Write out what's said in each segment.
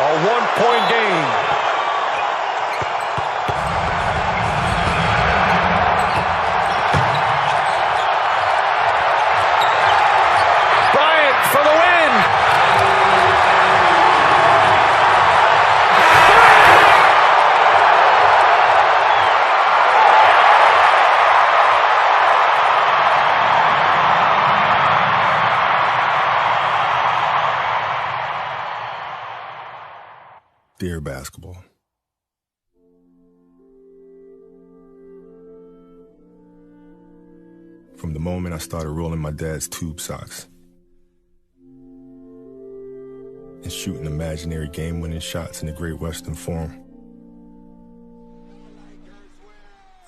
A one-point game. Bryant for the win. Dear basketball. From the moment I started rolling my dad's tube socks and shooting imaginary game-winning shots in the Great Western Forum,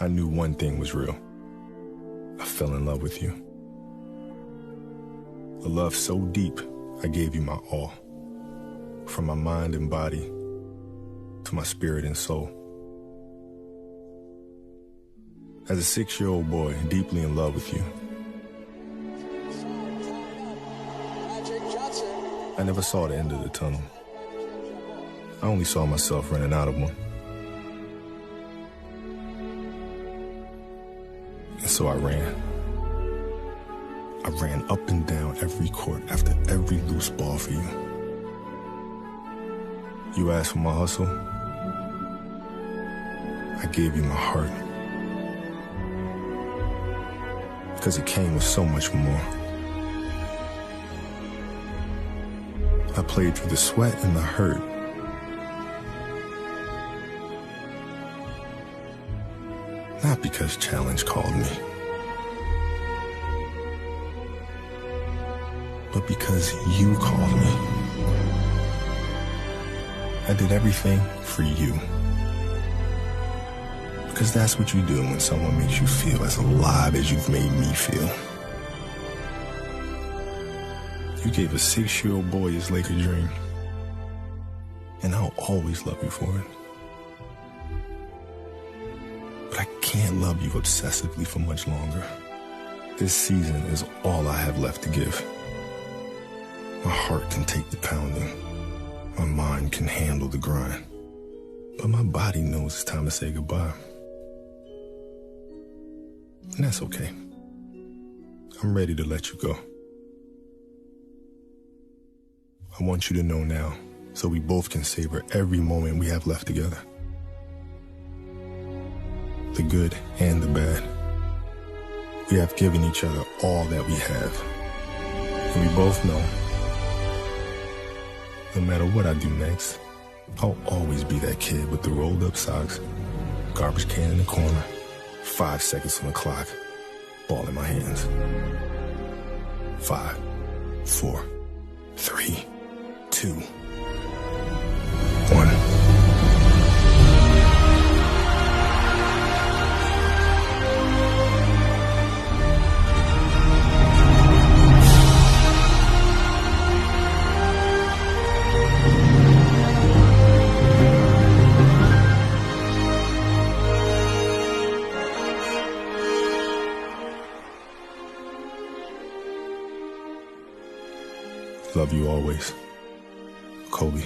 I knew one thing was real. I fell in love with you. A love so deep, I gave you my all. From my mind and body to my spirit and soul. As a 6-year-old boy, deeply in love with you, I never saw the end of the tunnel. I only saw myself running out of one. And so I ran. I ran up and down every court after every loose ball for you. You asked for my hustle. I gave you my heart. Because it came with so much more. I played through the sweat and the hurt. Not because challenge called me, but because you called me. I did everything for you. Because that's what you do when someone makes you feel as alive as you've made me feel. You gave a 6-year-old boy his Laker dream. And I'll always love you for it. But I can't love you obsessively for much longer. This season is all I have left to give. My heart can take the pounding. My mind can handle the grind. But my body knows it's time to say goodbye. And that's okay. I'm ready to let you go. I want you to know now, so we both can savor every moment we have left together. The good and the bad. We have given each other all that we have. And we both know, no matter what I do next, I'll always be that kid with the rolled up socks, garbage can in the corner, 5 seconds on the clock, ball in my hands. 5, 4, 3, 2, 1. Love you always, Kobe.